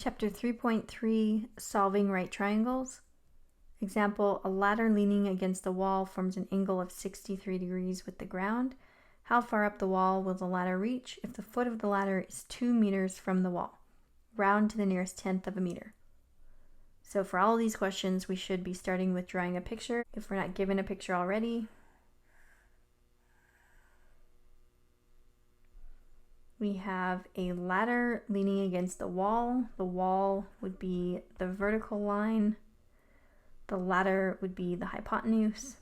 Chapter 3.3, Solving Right Triangles. Example, a ladder leaning against the wall forms an angle of 63 degrees with the ground. How far up the wall will the ladder reach if the foot of the ladder is 2 meters from the wall? Round to the nearest tenth of a meter. So for all of these questions, we should be starting with drawing a picture if we're not given a picture already. We have a ladder leaning against the wall. The wall would be the vertical line. The ladder would be the hypotenuse.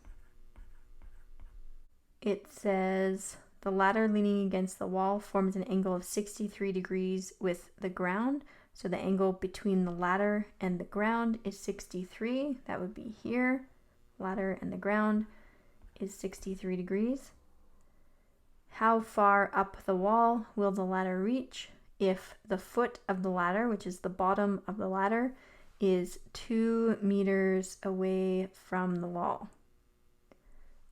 It says the ladder leaning against the wall forms an angle of 63 degrees with the ground. So the angle between the ladder and the ground is 63. That would be here. Ladder and the ground is 63 degrees. How far up the wall will the ladder reach if the foot of the ladder, which is the bottom of the ladder, is 2 meters away from the wall?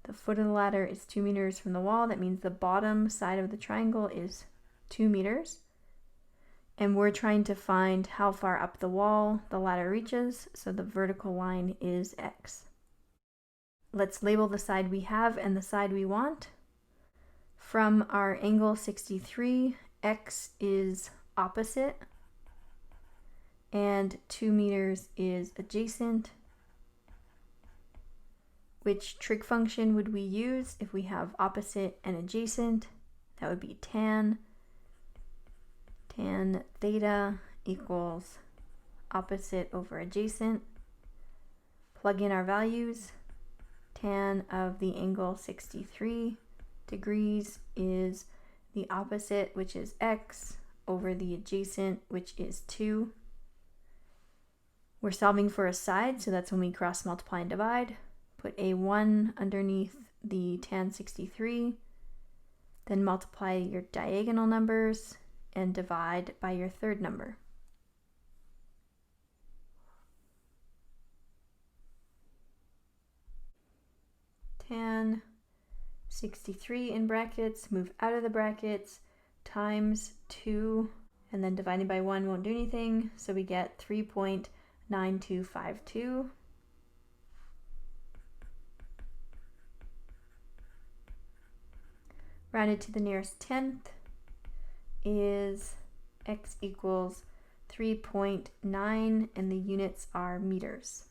The foot of the ladder is 2 meters from the wall. That means the bottom side of the triangle is 2 meters. And we're trying to find how far up the wall the ladder reaches, so the vertical line is x. Let's label the side we have and the side we want. From our angle 63, x is opposite, and 2 meters is adjacent. Which trig function would we use if we have opposite and adjacent? That would be tan theta equals opposite over adjacent. Plug in our values. Tan of the angle 63 degrees is the opposite, which is x, over the adjacent, which is 2. We're solving for a side, so that's when we cross multiply and divide. Put a 1 underneath the tan 63, then multiply your diagonal numbers and divide by your third number. Tan 63 in brackets, move out of the brackets, times 2, and then dividing by 1 won't do anything, so we get 3.9252. Rounded to the nearest tenth is x equals 3.9, and the units are meters.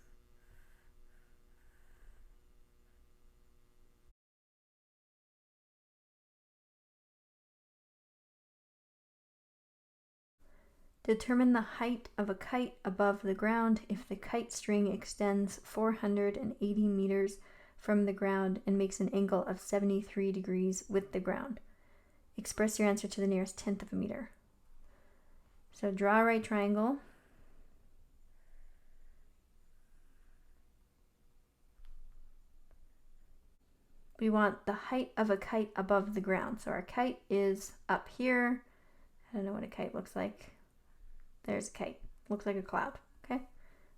Determine the height of a kite above the ground if the kite string extends 480 meters from the ground and makes an angle of 73 degrees with the ground. Express your answer to the nearest tenth of a meter. So draw a right triangle. We want the height of a kite above the ground. So our kite is up here. I don't know what a kite looks like. There's a kite. Looks like a cloud. Okay?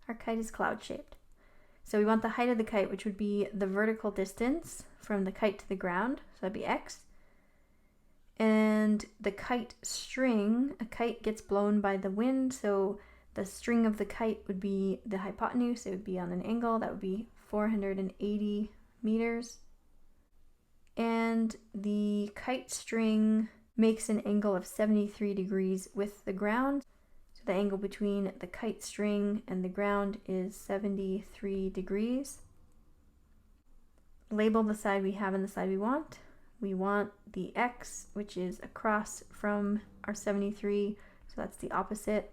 Our kite is cloud shaped. So we want the height of the kite, which would be the vertical distance from the kite to the ground. So that'd be x. And the kite string, a kite gets blown by the wind, so the string of the kite would be the hypotenuse. It would be on an angle. That would be 480 meters. And the kite string makes an angle of 73 degrees with the ground. So the angle between the kite string and the ground is 73 degrees. Label the side we have and the side we want. We want the x, which is across from our 73, so that's the opposite.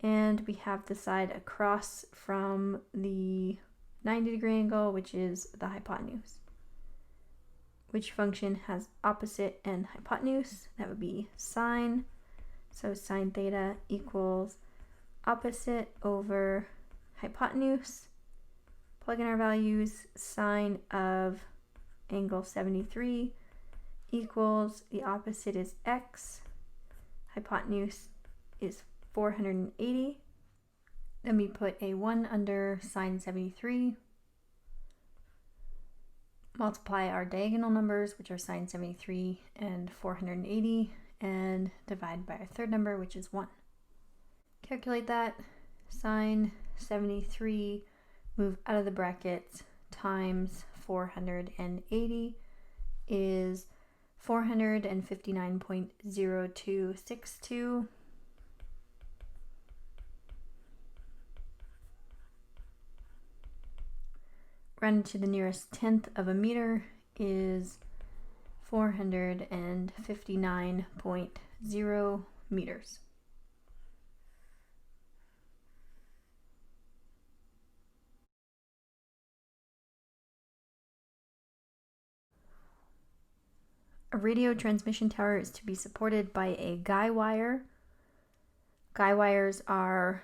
And we have the side across from the 90-degree angle, which is the hypotenuse. Which function has opposite and hypotenuse? That would be sine. So sine theta equals opposite over hypotenuse. Plug in our values. Sine of angle 73 equals, the opposite is x, hypotenuse is 480. Then we put a 1 under sine 73. Multiply our diagonal numbers, which are sine 73 and 480, and divide by our third number, which is 1. Calculate that. Sine 73, move out of the brackets, times 480 is 459.0262. Rounded to the nearest tenth of a meter is 459.0 meters. A radio transmission tower is to be supported by a guy wire. Guy wires are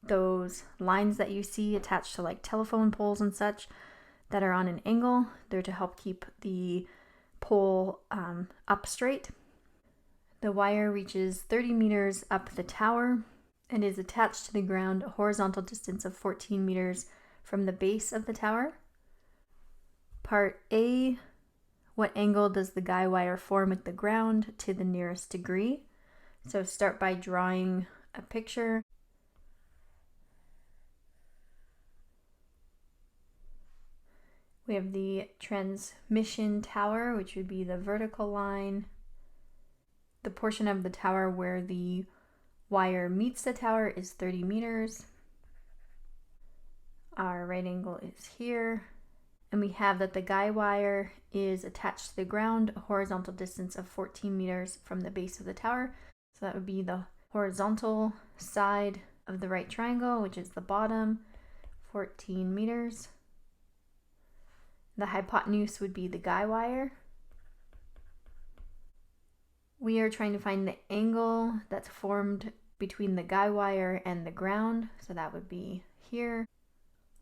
those lines that you see attached to like telephone poles and such that are on an angle. They're to help keep the pole up straight. The wire reaches 30 meters up the tower and is attached to the ground a horizontal distance of 14 meters from the base of the tower. Part A, what angle does the guy wire form with the ground to the nearest degree? So start by drawing a picture. We have the transmission tower, which would be the vertical line. The portion of the tower where the wire meets the tower is 30 meters. Our right angle is here. And we have that the guy wire is attached to the ground, a horizontal distance of 14 meters from the base of the tower. So that would be the horizontal side of the right triangle, which is the bottom, 14 meters. The hypotenuse would be the guy wire. We are trying to find the angle that's formed between the guy wire and the ground. So that would be here.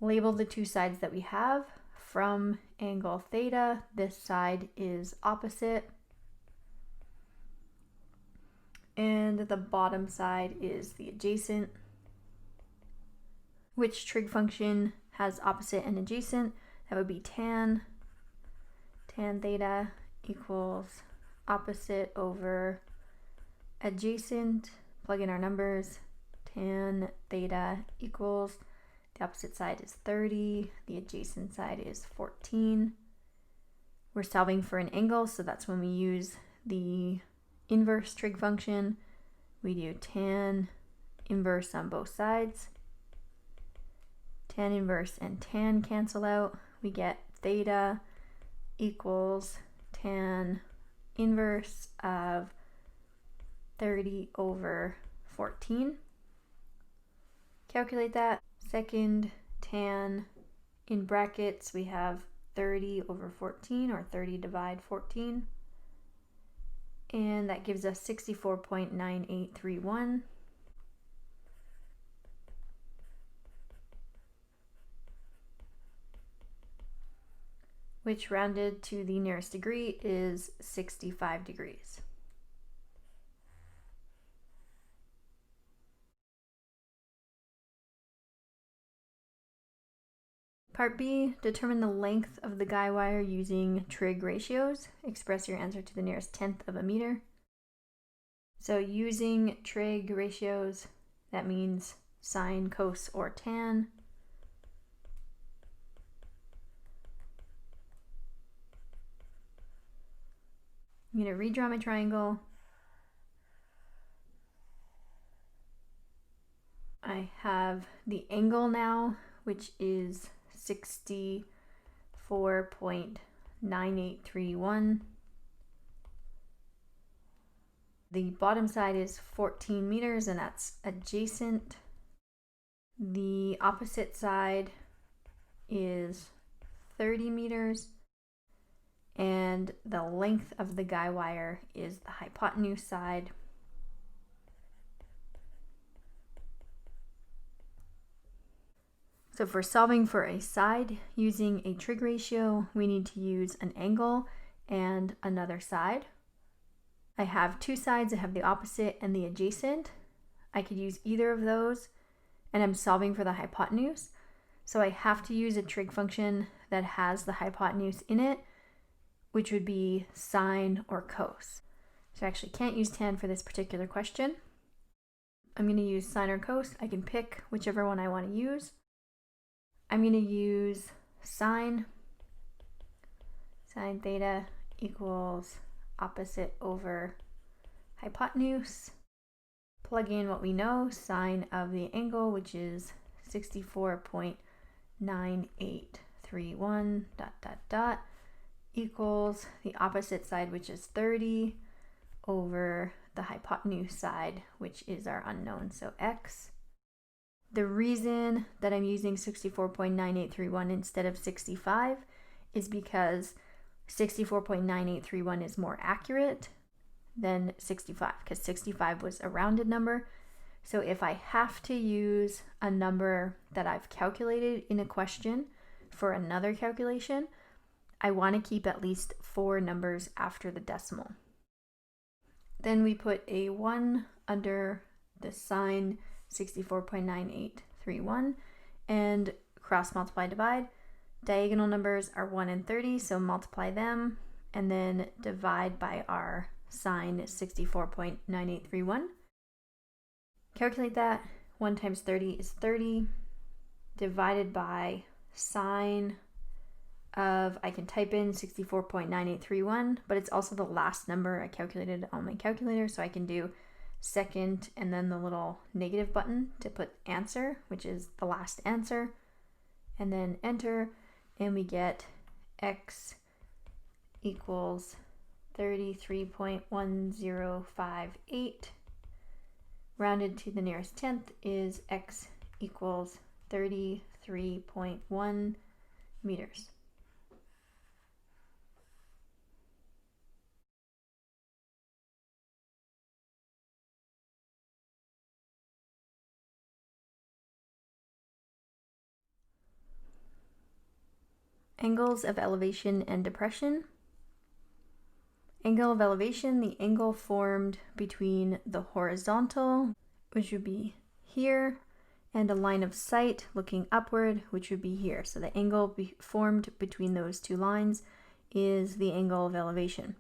Label the two sides that we have. From angle theta, this side is opposite. And the bottom side is the adjacent. Which trig function has opposite and adjacent? That would be tan. Tan theta equals opposite over adjacent. Plug in our numbers. Tan theta equals, the opposite side is 30, the adjacent side is 14. We're solving for an angle, so that's when we use the inverse trig function. We do tan inverse on both sides. Tan inverse and tan cancel out. We get theta equals tan inverse of 30 over 14. Calculate that. Second tan in brackets, we have 30 over 14, or 30 divide 14. And that gives us 64.9831. Which rounded to the nearest degree is 65 degrees. Part B, determine the length of the guy wire using trig ratios. Express your answer to the nearest tenth of a meter. So using trig ratios, that means sine, cos, or tan. I'm going to redraw my triangle. I have the angle now, which is 64.9831. The bottom side is 14 meters, and that's adjacent. The opposite side is 30 meters, and the length of the guy wire is the hypotenuse side. So for solving for a side using a trig ratio, we need to use an angle and another side. I have two sides. I have the opposite and the adjacent. I could use either of those, and I'm solving for the hypotenuse. So I have to use a trig function that has the hypotenuse in it, which would be sine or cos. So I actually can't use tan for this particular question. I'm going to use sine or cos. I can pick whichever one I want to use. I'm going to use sine. Sine theta equals opposite over hypotenuse. Plug in what we know, sine of the angle, which is 64.9831 ... equals the opposite side, which is 30, over the hypotenuse side, which is our unknown, so x. The reason that I'm using 64.9831 instead of 65 is because 64.9831 is more accurate than 65, because 65 was a rounded number. So if I have to use a number that I've calculated in a question for another calculation, I want to keep at least 4 numbers after the decimal. Then we put a 1 under the sine 64.9831 and cross multiply divide. Diagonal numbers are 1 and 30, so multiply them and then divide by our sine 64.9831. Calculate that. 1 times 30 is 30, divided by sine of, I can type in 64.9831, but it's also the last number I calculated on my calculator, so I can do second and then the little negative button to put answer, which is the last answer, and then enter, and we get x equals 33.1058. Rounded to the nearest tenth is x equals 33.1 meters. Angles of elevation and depression. Angle of elevation, the angle formed between the horizontal, which would be here, and a line of sight looking upward, which would be here. So the angle formed between those two lines is the angle of elevation.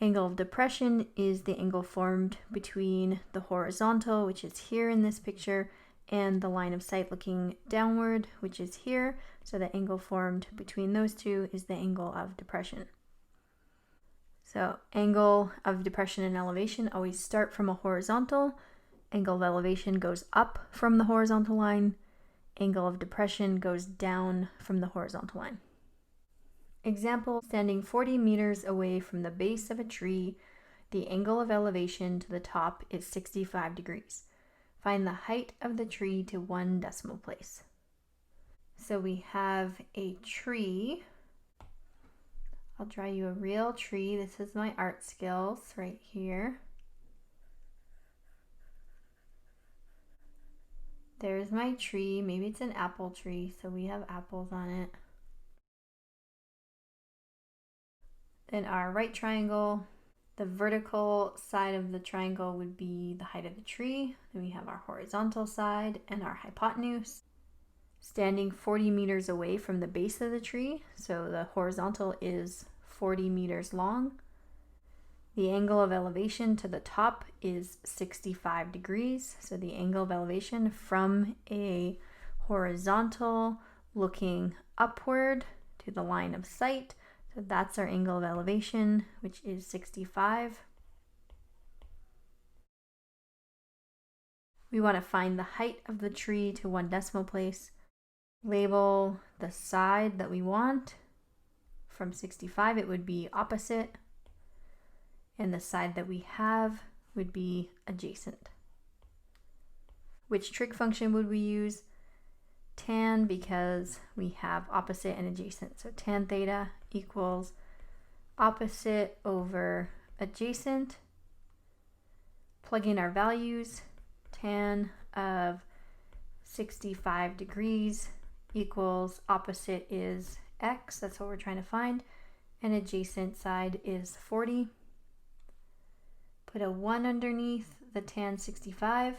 Angle of depression is the angle formed between the horizontal, which is here in this picture, and the line of sight looking downward, which is here. So the angle formed between those two is the angle of depression. So angle of depression and elevation always start from a horizontal. Angle of elevation goes up from the horizontal line. Angle of depression goes down from the horizontal line. Example, standing 40 meters away from the base of a tree, the angle of elevation to the top is 65 degrees. Find the height of the tree to 1 decimal place. So we have a tree. I'll draw you a real tree. This is my art skills right here. There's my tree. Maybe it's an apple tree, so we have apples on it. Then our right triangle, the vertical side of the triangle would be the height of the tree. Then we have our horizontal side and our hypotenuse. Standing 40 meters away from the base of the tree, so the horizontal is 40 meters long. The angle of elevation to the top is 65 degrees. So the angle of elevation from a horizontal looking upward to the line of sight. So that's our angle of elevation, which is 65. We want to find the height of the tree to 1 decimal place. Label the side that we want. From 65, it would be opposite. And the side that we have would be adjacent. Which trig function would we use? Tan, because we have opposite and adjacent. So tan theta equals opposite over adjacent. Plug in our values. Tan of 65 degrees equals opposite is x, that's what we're trying to find, and adjacent side is 40. Put a 1 underneath the tan 65,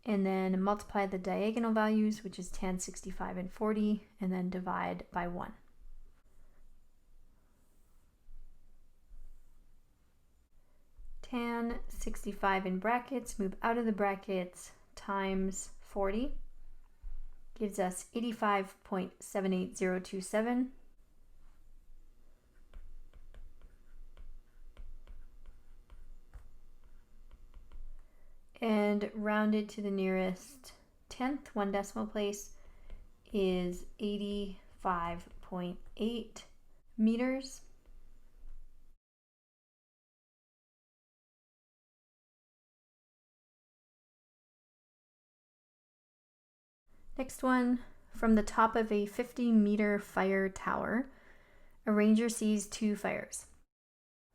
and then multiply the diagonal values, which is tan 65 and 40, and then divide by 1. tan 65 in brackets, move out of the brackets, times 40 gives us 85.78027. And rounded to the nearest tenth, 1 decimal place, is 85.8 meters. Next one, from the top of a 50-meter fire tower, a ranger sees 2 fires.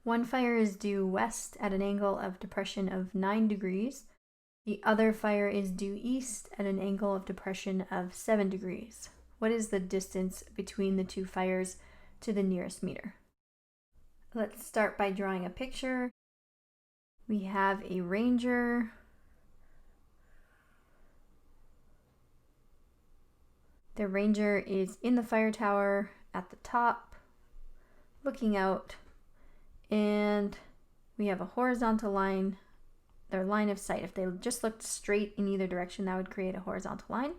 One fire is due west at an angle of depression of 9 degrees. The other fire is due east at an angle of depression of 7 degrees. What is the distance between the 2 fires to the nearest meter? Let's start by drawing a picture. We have a ranger. The ranger is in the fire tower at the top, looking out, and we have a horizontal line, their line of sight. If they just looked straight in either direction, that would create a horizontal line.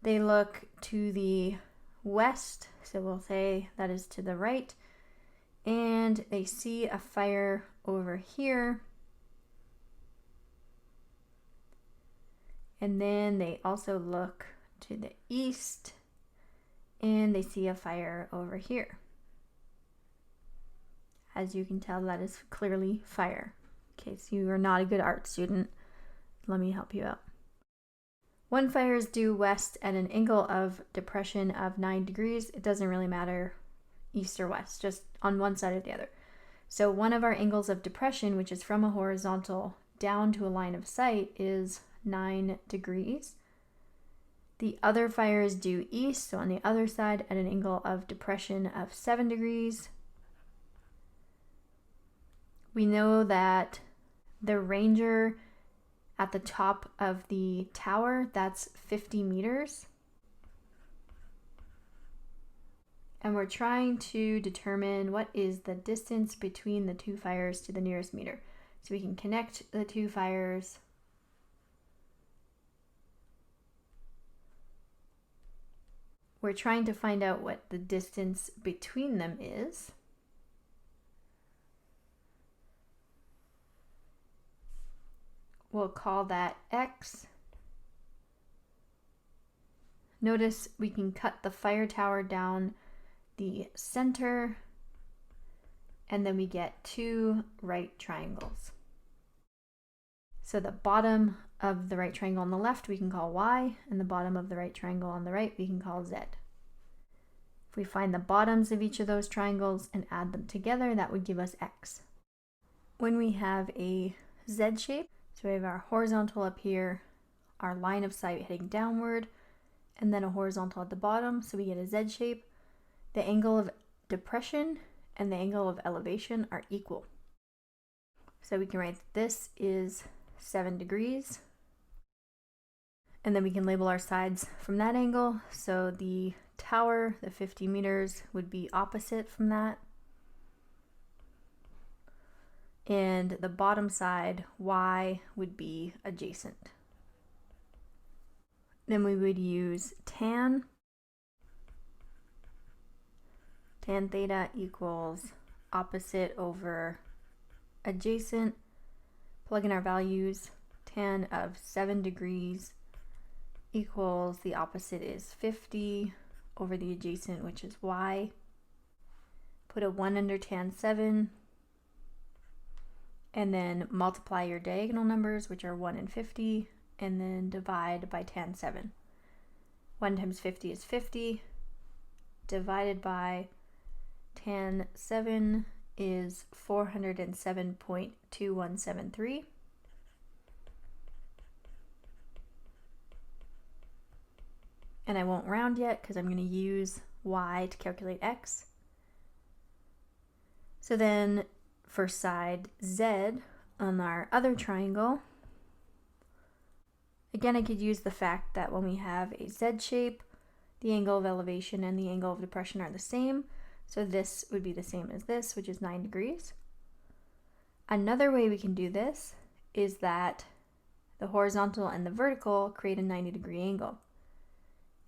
They look to the west, so we'll say that is to the right, and they see a fire over here. And then they also look to the east, and they see a fire over here. As you can tell, that is clearly fire. In case you are not a good art student, let me help you out. One fire is due west at an angle of depression of 9 degrees. It doesn't really matter east or west, just on one side or the other. So one of our angles of depression, which is from a horizontal down to a line of sight, is 9 degrees. The other fire is due east, so on the other side at an angle of depression of 7 degrees. We know that the ranger at the top of the tower, that's 50 meters. And we're trying to determine what is the distance between the 2 fires to the nearest meter. So we can connect the 2 fires. We're trying to find out what the distance between them is. We'll call that X. Notice we can cut the fire tower down the center, and then we get 2 right triangles. So the bottom of the right triangle on the left we can call Y, and the bottom of the right triangle on the right we can call Z. If we find the bottoms of each of those triangles and add them together, that would give us X. When we have a Z shape, so we have our horizontal up here, our line of sight heading downward, and then a horizontal at the bottom, so we get a Z shape. The angle of depression and the angle of elevation are equal. So we can write that this is 7 degrees. And then we can label our sides from that angle. So the tower, the 50 meters, would be opposite from that. And the bottom side, Y, would be adjacent. Then we would use tan. Tan theta equals opposite over adjacent. Plug in our values. Tan of 7 degrees equals, the opposite is 50 over the adjacent, which is Y. Put a 1 under tan 7. And then multiply your diagonal numbers, which are 1 and 50, and then divide by tan 7. 1 times 50 is 50, divided by tan 7 is 407.2173. And I won't round yet because I'm going to use Y to calculate X. So then for side Z on our other triangle, again, I could use the fact that when we have a Z shape, the angle of elevation and the angle of depression are the same. So this would be the same as this, which is 9 degrees. Another way we can do this is that the horizontal and the vertical create a 90-degree angle.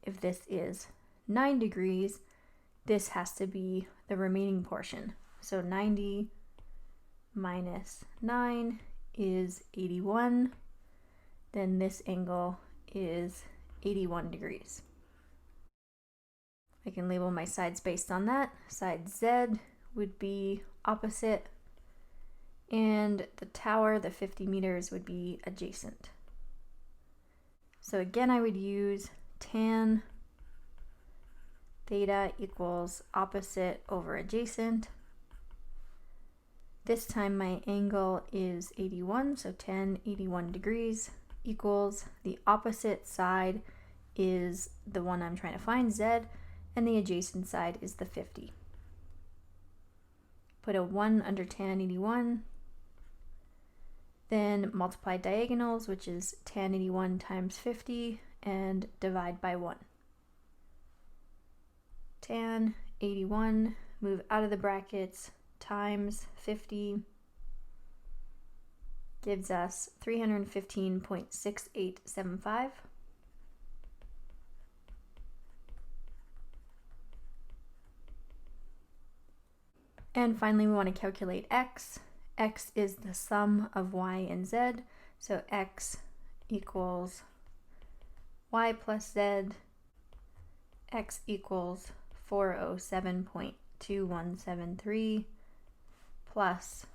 If this is 9 degrees, this has to be the remaining portion. So 90 minus 9 is 81. Then this angle is 81 degrees. I can label my sides based on that. Side Z would be opposite, and the tower, the 50 meters, would be adjacent. So again, I would use tan theta equals opposite over adjacent. This time my angle is 81, so tan 81 degrees equals the opposite side is the one I'm trying to find, Z, and the adjacent side is the 50. Put a 1 under tan 81, then multiply diagonals, which is tan 81 times 50, and divide by 1. Tan 81, move out of the brackets, times 50 gives us 315.6875. And finally, we want to calculate x. X is the sum of y and z, so x equals y plus z. X equals 407.2173 plus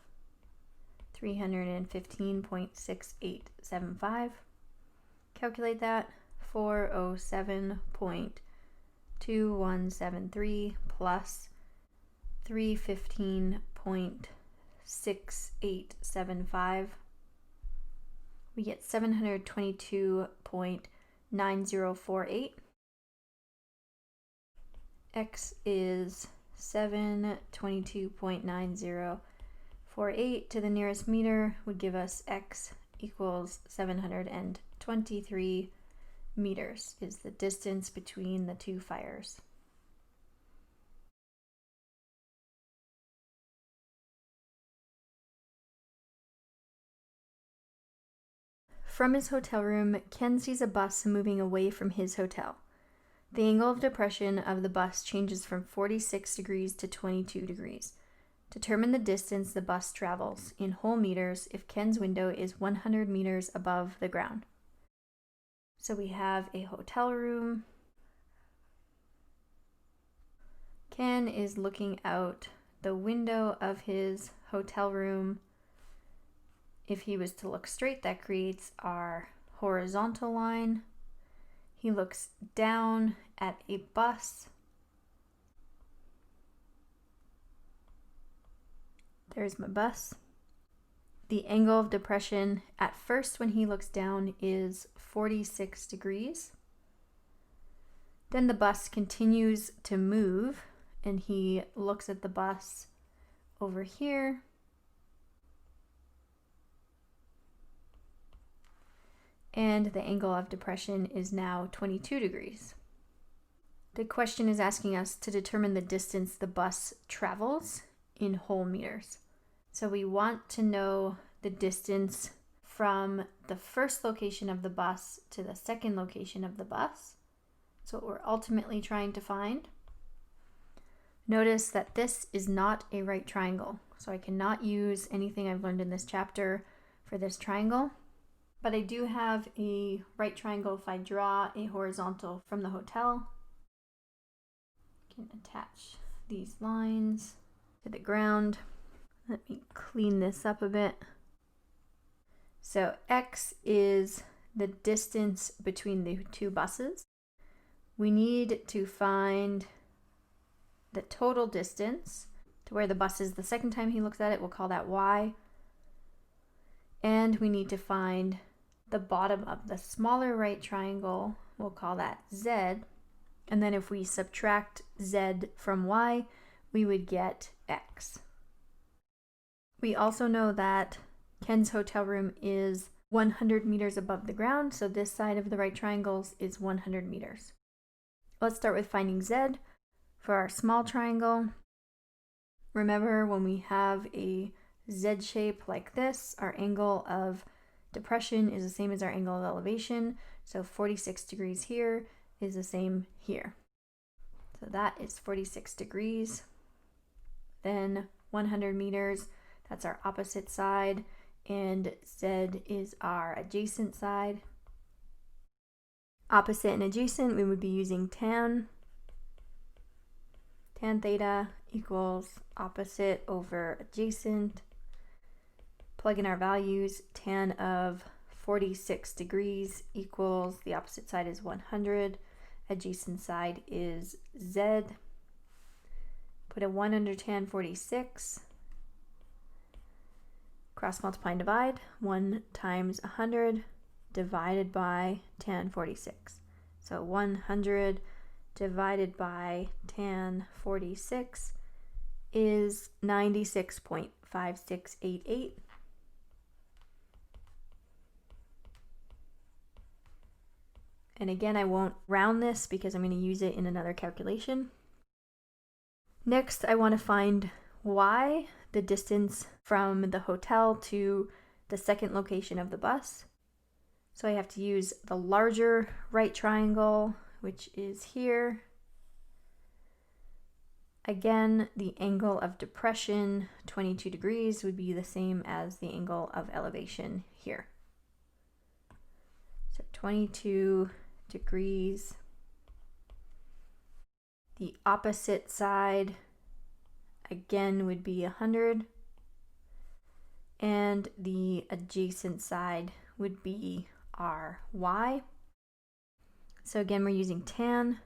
315.6875. Calculate that. 407.2173 plus 315.6875. We get 722.9048. X is 722.9048 to the nearest meter would give us x equals 723 meters is the distance between the two fires. From his hotel room, Ken sees a bus moving away from his hotel. The angle of depression of the bus changes from 46 degrees to 22 degrees. Determine the distance the bus travels in whole meters if Ken's window is 100 meters above the ground. So we have a hotel room. Ken is looking out the window of his hotel room. If he was to look straight, that creates our horizontal line. He looks down at a bus. There's my bus. The angle of depression at first when he looks down is 46 degrees. Then the bus continues to move and he looks at the bus over here. And the angle of depression is now 22 degrees. The question is asking us to determine the distance the bus travels in whole meters. So we want to know the distance from the first location of the bus to the second location of the bus. That's what we're ultimately trying to find. Notice that this is not a right triangle, so I cannot use anything I've learned in this chapter for this triangle. But I do have a right triangle if I draw a horizontal from the hotel. I can attach these lines to the ground. Let me clean this up a bit. So x is the distance between the two buses. We need to find the total distance to where the bus is the second time he looks at it. We'll call that y. And we need to find the bottom of the smaller right triangle. We'll call that z. And then if we subtract z from y, we would get x. We also know that Ken's hotel room is 100 meters above the ground, so this side of the right triangles is 100 meters. Let's start with finding z for our small triangle. Remember, when we have a Z shape like this, our angle of depression is the same as our angle of elevation. So 46 degrees here is the same here. So that is 46 degrees. Then 100 meters, that's our opposite side, and Z is our adjacent side. Opposite and adjacent, we would be using tan. Tan theta equals opposite over adjacent. Plug in our values. Tan of 46 degrees equals, the opposite side is 100. Adjacent side is Z. Put a 1 under tan 46. Cross multiply and divide. 1 times 100 divided by tan 46. So 100 divided by tan 46 is 96.5688. And again, I won't round this because I'm going to use it in another calculation. Next, I want to find y, the distance from the hotel to the second location of the bus. So I have to use the larger right triangle, which is here. Again, the angle of depression, 22 degrees, would be the same as the angle of elevation here. So 22 degrees. The opposite side, again, would be 100. And the adjacent side would be our y. So again, we're using tan.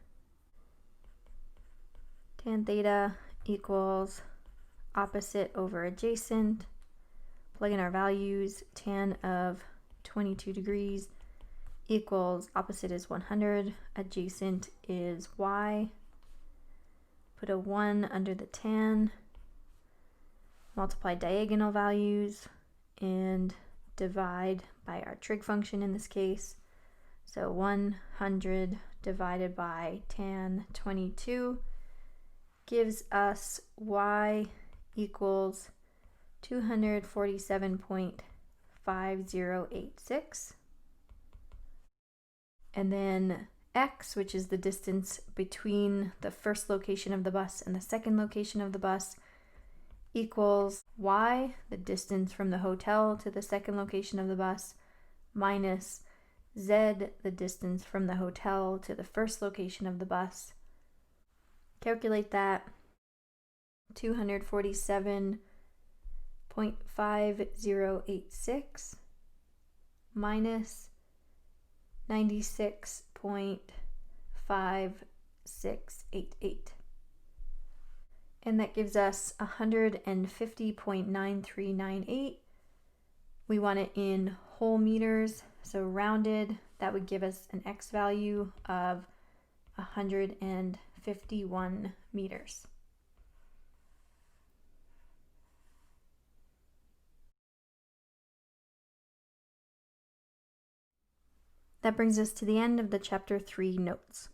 Tan theta equals opposite over adjacent. Plug in our values. Tan of 22 degrees equals opposite is 100. Adjacent is y. Put a 1 under the tan. Multiply diagonal values and divide by our trig function in this case. So 100 divided by tan 22 gives us y equals 247.5086. And then x, which is the distance between the first location of the bus and the second location of the bus, equals y, the distance from the hotel to the second location of the bus, minus z, the distance from the hotel to the first location of the bus. Calculate that. 247.5086 minus 96.5688. And that gives us 150.9398. We want it in whole meters, so rounded. That would give us an x value of 151 meters. That brings us to the end of the Chapter 3 notes.